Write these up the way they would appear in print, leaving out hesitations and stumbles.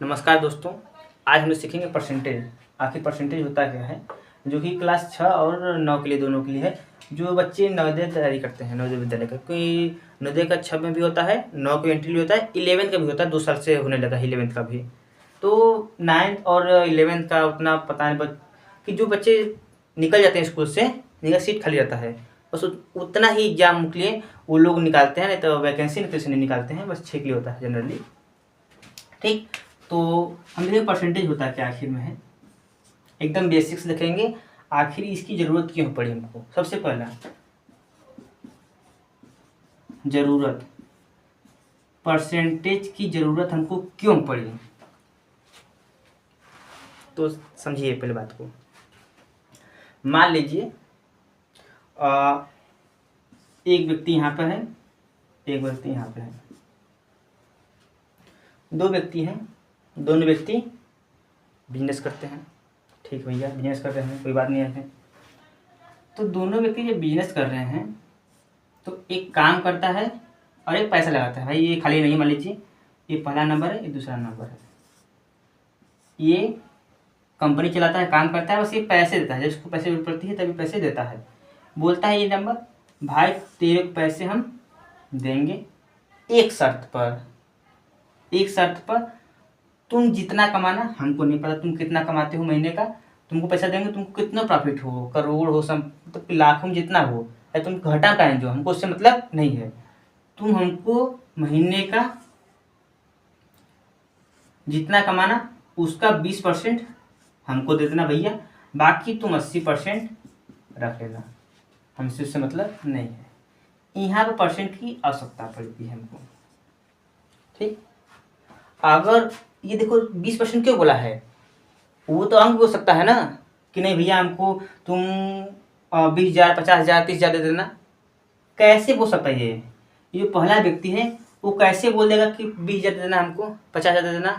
नमस्कार दोस्तों। आज हम लोग सीखेंगे परसेंटेज। आखिर परसेंटेज होता क्या है, जो कि क्लास 6 और 9 के लिए, दोनों के लिए है। जो बच्चे नवोदय तैयारी करते हैं, नवोदय विद्यालय का, क्योंकि नवोदय का 6 में भी होता है, 9 के एंट्री भी होता है, 11th का भी होता है, 2 साल से होने लगा है 11th का भी। तो 9th और 11th का उतना पता नहीं, कि जो बच्चे निकल जाते हैं स्कूल से, जिनका सीट खाली रहता है, बस उतना ही एग्जाम के लिए वो लोग निकालते हैं, नहीं तो वैकेंसी नहीं तो इसे नहीं निकालते हैं। बस 6 के लिए होता है जनरली। ठीक, तो हम देखें परसेंटेज होता क्या आखिर में है। एकदम बेसिक्स देखेंगे, आखिर इसकी जरूरत क्यों पड़ी हमको। सबसे पहला जरूरत, परसेंटेज की जरूरत हमको क्यों पड़ी, तो समझिए पहले बात को। मान लीजिए एक व्यक्ति यहाँ पर है, एक व्यक्ति यहाँ पे है, दो व्यक्ति हैं, दोनों व्यक्ति बिजनेस करते हैं। ठीक भैया, बिजनेस कर रहे हैं, कोई बात नहीं है। तो दोनों व्यक्ति जब बिजनेस कर रहे हैं तो एक काम करता है और एक पैसा लगाता है। भाई ये खाली नहीं, मान लीजिए ये पहला नंबर है, ये दूसरा नंबर है। ये कंपनी चलाता है, काम करता है, बस ये पैसे देता है, जब उसको पैसे जरूरत पड़ती है तभी पैसे देता है। बोलता है ये नंबर, भाई तेरे पैसे हम देंगे एक शर्त पर, एक शर्त पर, तुम जितना कमाना, हमको नहीं पता तुम कितना कमाते हो महीने का, तुमको पैसा देंगे, तुमको कितना प्रॉफिट हो, करोड़ हो, सब मतलब लाखों में जितना हो, या तुम घटा पाए, जो हमको उससे मतलब नहीं है। तुम हमको महीने का जितना कमाना उसका 20% हमको दे देना भैया, बाकी तुम 80% रख लेना, हमसे उससे मतलब नहीं है। यहाँ पर परसेंट की आवश्यकता पड़ती है हमको। ठीक, अगर ये देखो 20% क्यों बोला है, वो तो अंक हो सकता है ना, कि नहीं भैया हमको तुम 20,000, 50,000, 30,000 दे देना। कैसे बोल सकता है ये पहला व्यक्ति है, वो कैसे बोल देगा कि 20,000 दे देना हमको, 50,000 दे देना?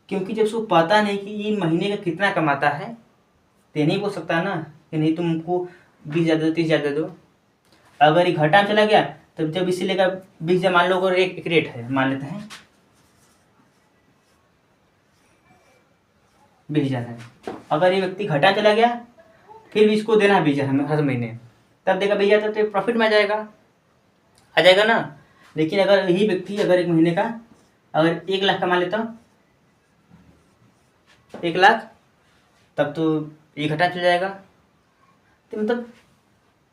क्योंकि जब उसको पता नहीं कि ये महीने का कितना कमाता है, तो नहीं बोल सकता ना कि नहीं तुमको 20,000 दे दो, 30,000 दे दो। अगर ये घटा में चला गया, तब जब इसी लेगा 20,000, मान लो अगर एक रेट है, मान लेते हैं 20,000 है। अगर ये व्यक्ति घटा चला गया, फिर भी इसको देना है 20,000 हमें हर महीने, तब देगा भैया, तब तो प्रॉफिट में आ जाएगा ना। लेकिन अगर यही व्यक्ति अगर एक महीने का अगर 1 लाख कमा लेता, 1 लाख, तब तो ये घटा चल जाएगा। तो मतलब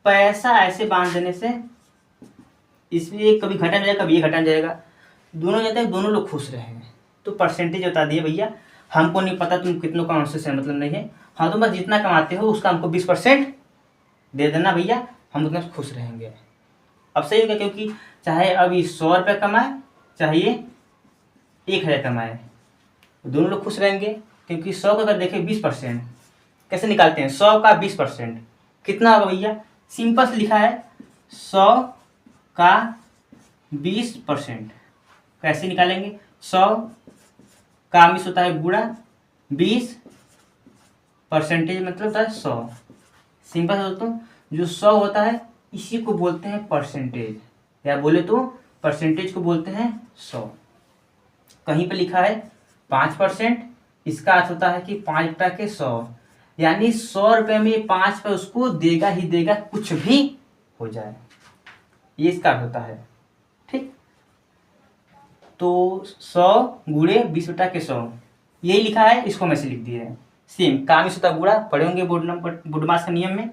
पैसा ऐसे बांध देने से इसलिए कभी घटा जाएगा, कभी ये घटा जाएगा, दोनों जाते हैं, दोनों लोग खुश रहेंगे। तो परसेंटेज बता दिए भैया, हमको नहीं पता तुम कितनों का से मतलब नहीं है, हाँ तुम बस जितना कमाते हो उसका हमको 20% दे देना भैया, हम उतना खुश रहेंगे। अब सही होगा, क्योंकि चाहे अब ये 100 रुपये कमाए, चाहे ये 1,000 कमाए, दोनों लोग खुश रहेंगे। क्योंकि 100 का अगर देखें 20% कैसे निकालते हैं, 100 का 20% कितना होगा भैया, सिंपल से लिखा है 100 का 20%। कैसे निकालेंगे, 100 का 20 होता है गुणा 20, परसेंटेज मतलब होता है 100। सिंपल से दोस्तों, जो 100 होता है इसी को बोलते हैं परसेंटेज, या बोले तो परसेंटेज को बोलते हैं 100। कहीं पे लिखा है 5%, इसका अर्थ होता है कि 5 रुपये के 100, यानी 100 रुपये में 5 रुपये उसको देगा ही देगा, कुछ भी हो जाए, ये इसका अर्थ होता है। ठीक, तो 100 गुणे 20 रुपये के 100, यही लिखा है, इसको मैं से लिख दिया है। सेम काम इस होता गुणा, पढ़े होंगे बोर्ड मास का नियम में।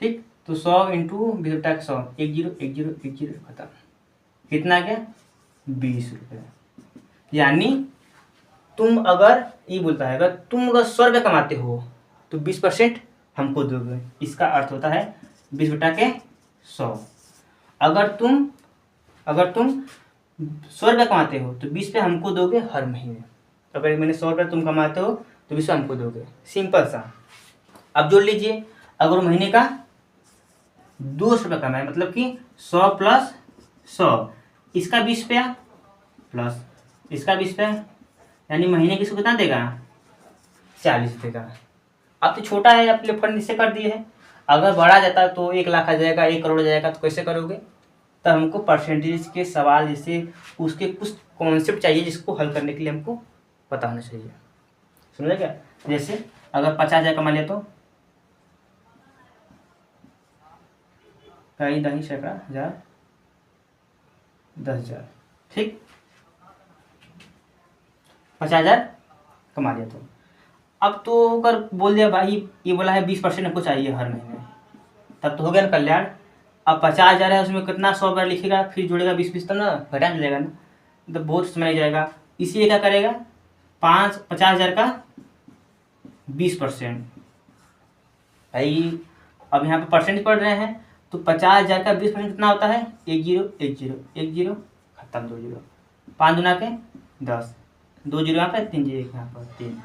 ठीक, तो 100 इंटू 20 रुपये का 100, 10 10 10 खत्म, कितना आ गया 20 रुपये। यानी तुम अगर ये बोलता है, अगर तुम अगर 100 रुपये कमाते हो तो 20% हमको दोगे, इसका अर्थ होता है 20 बटा के 100। अगर तुम 100 रुपये कमाते हो तो 20 रुपये हमको दोगे हर महीने। अगर मैंने 100 रुपये तुम कमाते हो तो 20 हमको दोगे, सिंपल सा। अब जोड़ लीजिए, अगर महीने का 200 रुपये कमाए, मतलब कि 100 प्लस 100, इसका 20 रुपया प्लस इसका 20 रुपया, यानी महीने किसको कितना देगा 40 रुपये का। अब तो छोटा है, अपने फंड इससे कर दिए है। अगर बढ़ा जाता तो 1 लाख आ जाएगा, 1 करोड़ आ जाएगा, तो कैसे करोगे। तो हमको परसेंटेज के सवाल जैसे उसके कुछ कॉन्सेप्ट चाहिए जिसको हल करने के लिए हमको पता होना चाहिए। समझे क्या? जैसे अगर 50,000 कमा लिया तो कई दही सैकड़ा हजार 10,000, ठीक। 50,000 कमा लिया तो अब तो अगर बोल दिया भाई ये बोला है 20% हमको चाहिए हर महीने, तब तो हो गया ना कल्याण। अब 50,000 है, उसमें कितना 100 बार लिखेगा, फिर जोड़ेगा 20-20 तब ना घटा मिलेगा ना, तो बहुत समय लग जाएगा। इसलिए क्या करेगा, 50,000 का 20%। भाई अब यहाँ पे परसेंट पढ़ रहे हैं तो 50,000 का 20% कितना होता है, 1 0 1 0 1 0 खत्म, 2 0, 5 दूना के 10, 2 0 यहाँ पे 3 0 यहाँ पर 3,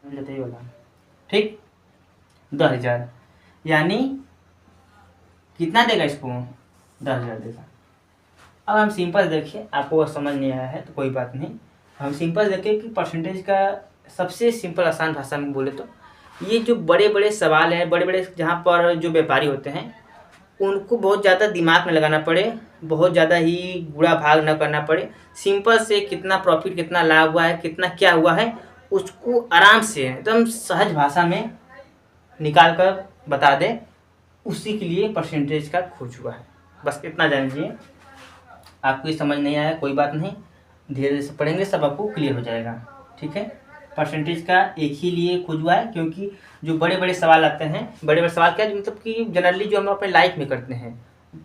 यही वाला, ठीक। 10,000 यानी कितना देगा इसको, 10,000 देगा। अब हम सिंपल देखिए, आपको समझ नहीं आया है तो कोई बात नहीं, हम सिंपल देखें कि परसेंटेज का सबसे सिंपल आसान भाषा में बोले तो ये जो बड़े बड़े सवाल हैं, बड़े बड़े जहाँ पर जो व्यापारी होते हैं उनको बहुत ज़्यादा दिमाग में लगाना पड़े, बहुत ज़्यादा ही गुणा भाग न करना पड़े, सिंपल से कितना प्रॉफिट, कितना लाभ हुआ है, कितना क्या हुआ है, उसको आराम से एकदम सहज भाषा में निकाल कर बता दे, उसी के लिए परसेंटेज का खोज हुआ है। बस इतना जान लीजिए। आपको ये समझ नहीं आया कोई बात नहीं, धीरे धीरे से पढ़ेंगे सब आपको क्लियर हो जाएगा, ठीक है। परसेंटेज का एक ही लिए खोज हुआ है क्योंकि जो बड़े बड़े सवाल आते हैं, बड़े बड़े सवाल क्या, मतलब कि जनरली जो हम अपने लाइफ में करते हैं,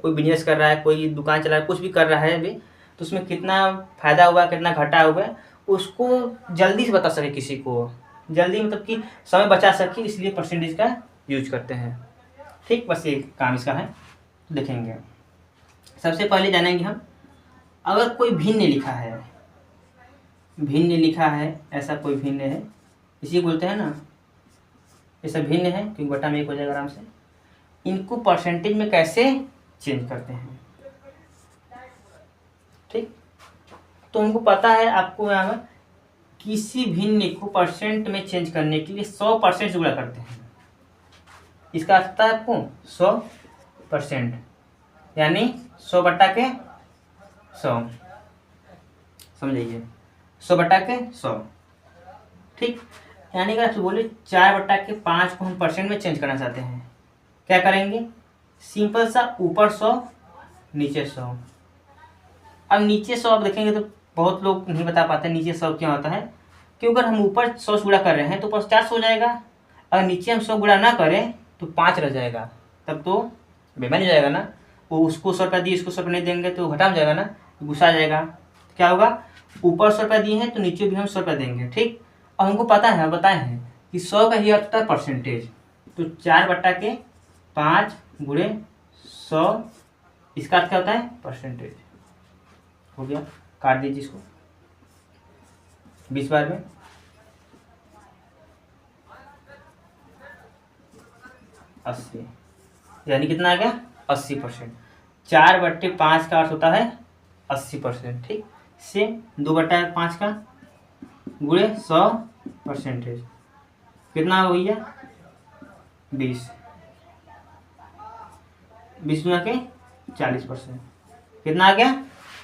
कोई बिजनेस कर रहा है, कोई दुकान चला रहा है, कुछ भी कर रहा है अभी, तो उसमें कितना फ़ायदा हुआ, कितना घाटा हुआ, उसको जल्दी से बता सके, किसी को जल्दी मतलब कि समय बचा सके, इसलिए परसेंटेज का यूज करते हैं, ठीक। बस ये काम इसका है, देखेंगे। सबसे पहले जानेंगे हम, अगर कोई भिन्न लिखा है, भिन्न लिखा है, ऐसा कोई भिन्न है, इसी बोलते हैं ना, ऐसा भिन्न है क्योंकि बटा में 1 हो जाएगा आराम से, इनको परसेंटेज में कैसे चेंज करते हैं, ठीक। तो उनको पता है, आपको यहाँ पर किसी भिन्न को परसेंट में चेंज करने के लिए 100% से गुणा करते हैं। इसका अर्थ है आपको 100%, यानी 100 बटा के 100, समझिए 100 बटा के 100, ठीक। यानी अगर आप बोले 4 बटा के 5 को हम परसेंट में चेंज करना चाहते हैं, क्या करेंगे, सिंपल सा ऊपर 100 नीचे 100। अब नीचे 100 आप देखेंगे तो बहुत लोग नहीं बता पाते नीचे 100 क्या होता है, क्योंकि अगर हम ऊपर 100 से गुणा कर रहे हैं तो ऊपर 50 हो जाएगा, अगर नीचे हम 100 गुणा ना करें तो 5 रह जाएगा, तब तो बेमानी हो जाएगा ना, वो उसको 100 रुपया दिए, इसको 100 रुपया नहीं देंगे तो घटा हो जाएगा ना, गुस्सा आ जाएगा। क्या होगा, ऊपर 100 रुपया दिए हैं तो नीचे भी हम 100 रुपया देंगे, ठीक। और हमको पता है, बताए हैं कि 100 का ही अर्थ होता है परसेंटेज, तो 4 बटा के 5 गुणे 100, इसका अर्थ क्या होता है, परसेंटेज। हो गया, काट दीजिए इसको 20 बार में, 80, यानी कितना आ गया, 80%। 4 बट्टे 5 का अर्थ होता है 80%, ठीक। सेम 2 बटा 5 का गुणे 100%, कितना हो गया, 20, 20 गुना के 40%, कितना आ गया,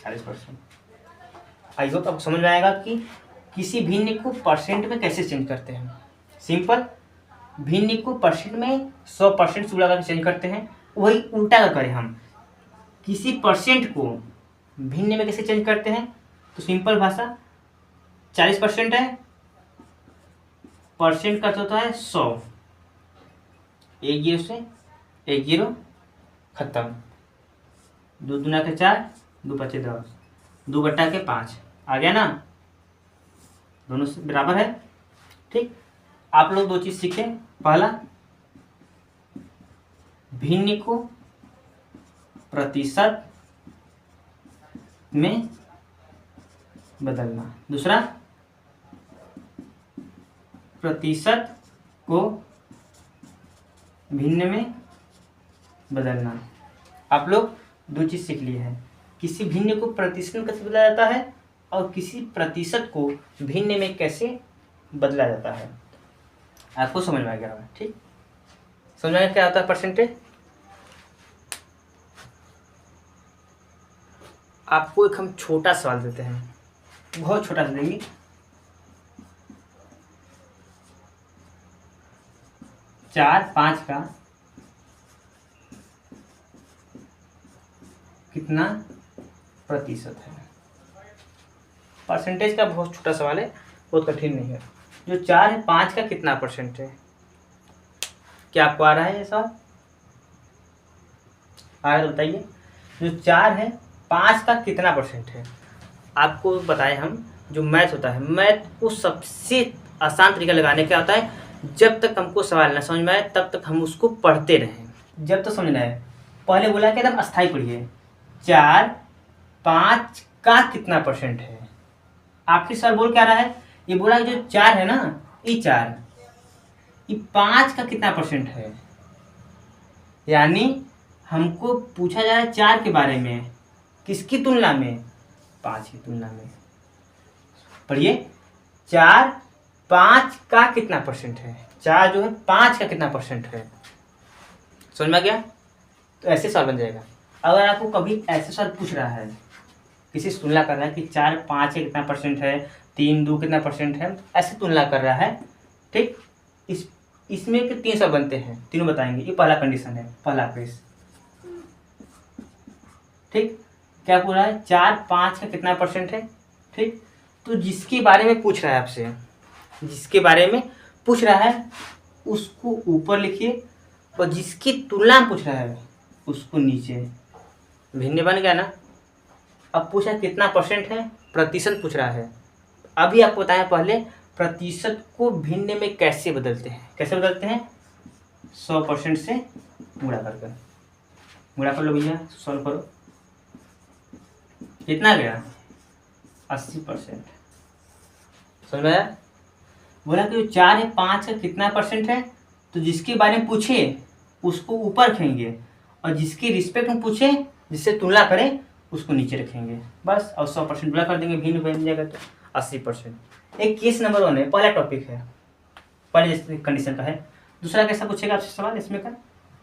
40%। आई होप आपको समझ में आएगा कि किसी भिन्न को परसेंट में कैसे चेंज करते हैं। सिंपल, भिन्न को परसेंट में 100% से गुणा करके चेंज करते हैं, वही उल्टा का करें हम, किसी परसेंट को भिन्न में कैसे चेंज करते हैं, तो सिंपल भाषा 40% है, परसेंट का होता है 100, 1 0 से 1 0 खत्म, 2 दूना के 4, 2 5 10, 2 बटा के 5 आ गया ना, दोनों से बराबर है, ठीक। आप लोग 2 चीज सीखें, पहला भिन्न को प्रतिशत में बदलना, दूसरा प्रतिशत को भिन्न में बदलना। आप लोग 2 चीज सीख लिए हैं, किसी भिन्न को प्रतिशत में कैसे बदला जाता है और किसी प्रतिशत को भिन्न में कैसे बदला जाता है, आपको समझ में आ गया होगा, ठीक। समझ में क्या होता है परसेंटेज। आपको एक हम छोटा सवाल देते हैं, बहुत छोटा सा देंगे, 4 5 का कितना प्रतिशत है। परसेंटेज का बहुत छोटा सवाल है, बहुत कठिन नहीं है। जो 4 है 5 का कितना परसेंट है, क्या आपको आ रहा है ये सवाल? आ रहा है तो बताइए। जो 4 है 5 का कितना परसेंट है? आपको बताएं हम, जो मैथ होता है, मैथ को सबसे आसान तरीका लगाने का होता है, जब तक हमको सवाल ना समझ में आए तब तक हम उसको पढ़ते रहें, जब तक समझ ना आए। पहले बोला कि एकदम अस्थाई पढ़िए, 4 5 का कितना परसेंट है। आखिर सर बोल क्या रहा है, ये बोला जो 4 है ना, ये 4, ये 5 का कितना परसेंट है। यानी हमको पूछा जा रहा है 4 के बारे में, किसकी तुलना में? 5 की तुलना में। पढ़िए, 4 5 का कितना परसेंट है। 4 जो है 5 का कितना परसेंट है, समझ में आ गया? तो ऐसे सवाल बन जाएगा। अगर आपको कभी ऐसे सवाल पूछ रहा है, किसी से तुलना कर रहा है कि 4 5 का कितना परसेंट है, 3 2 कितना परसेंट है, ऐसे तुलना कर रहा है, ठीक, इसमें के 3 सवाल बनते हैं, तीनों बताएंगे। ये पहला कंडीशन है, पहला केस, ठीक। क्या पूछ रहा है, 4 5 का कितना परसेंट है, ठीक। तो जिसके बारे में पूछ रहा है आपसे, जिसके बारे में पूछ रहा है उसको ऊपर लिखिए, और जिसकी तुलना में पूछ रहा है उसको नीचे। भिन्न बन गया ना। अब पूछा कितना परसेंट है, प्रतिशत पूछ रहा है। अभी आपको बताया पहले, प्रतिशत को भिन्न में कैसे बदलते हैं। कैसे बदलते हैं? 100% से गुणा कर गुणा कर लो भैया, सॉल्व करो। कितना गया? 80%। समझ में आया? बोला कि 4 है 5 का कितना परसेंट है, तो जिसके बारे में पूछे उसको ऊपर रखेंगे, और जिसकी रिस्पेक्ट में पूछे, जिससे तुलना करें, उसको नीचे रखेंगे बस। और 100% गुणा कर देंगे, भिन्न बन जाएगा तो 80%। एक केस नंबर 1 है, पहला टॉपिक है, पहले कंडीशन का है। दूसरा कैसा पूछेगा आपसे सवाल इसमें का,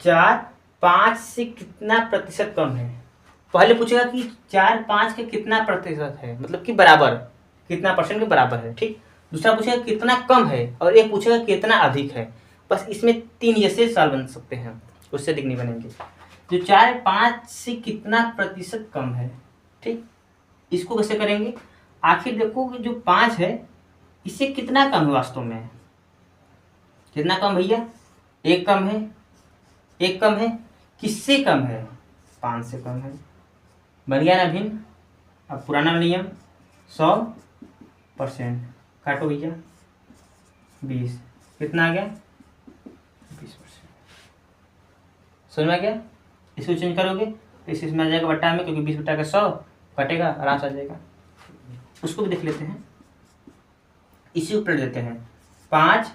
4 5 से कितना प्रतिशत कम है। पहले पूछेगा कि 4 5 के कितना प्रतिशत है, मतलब कि बराबर, कितना परसेंट के बराबर है, ठीक। दूसरा पूछेगा कितना कम है, और एक पूछेगा कितना अधिक है। बस इसमें 3 जैसे सवाल बन सकते हैं, उससे अधिक नहीं बनेंगे। जो 4 5 से कितना प्रतिशत कम है, ठीक, इसको कैसे करेंगे? आखिर देखो कि जो 5 है इससे कितना कम है वास्तव में, कितना कम भैया? 1 कम है, 1 कम है, किससे कम है? 5 से कम है। बन गया ना भिन्न। अब पुराना नियम 100%, काटो भैया 20, कितना आ गया? 20%। समझ में आ गया? इसको चेंज करोगे तो इसमें आ जाएगा बट्टा में, क्योंकि 20 बट्टा का 100 कटेगा, आराम से आ जाएगा। उसको भी देख लेते हैं, इसी ऊपर देते हैं। 5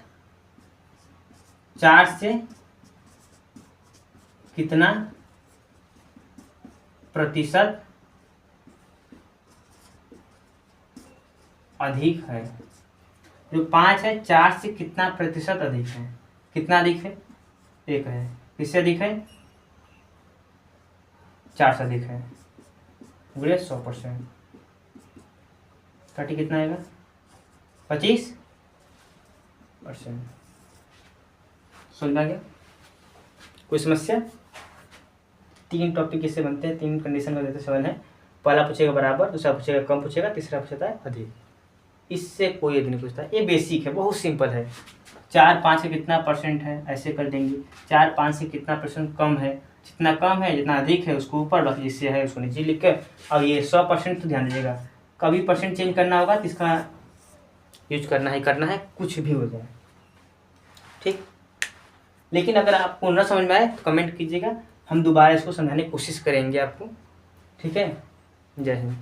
4 से कितना प्रतिशत अधिक है। जो 5 है 4 से कितना प्रतिशत अधिक है, कितना अधिक है? 1 है। किससे अधिक है? 4 से अधिक है, गुणे 100%, काटी कितना आएगा? 25%। समझ में आ गया? कोई समस्या? 3 टॉपिक इससे बनते हैं, 3 कंडीशन का देते सवाल है। पहला पूछेगा बराबर, दूसरा पूछेगा कम पूछेगा, तीसरा पूछता है अधिक। इससे कोई अधिक नहीं पूछता, ये बेसिक है, बहुत सिंपल है। 4 5 से कितना परसेंट है, ऐसे कर देंगे। 4 5 से कितना परसेंट कम है, जितना कम है जितना अधिक है उसको ऊपर, बाकी जिससे है उसको नीचे लिख के। अब ये 100%, तो ध्यान दीजिएगा, कभी परसेंट चेंज करना होगा तो इसका यूज करना है, कुछ भी हो जाए, ठीक। लेकिन अगर आपको न समझ में आए तो कमेंट कीजिएगा, हम दोबारा इसको समझाने की कोशिश करेंगे आपको, ठीक है। जय हिंद।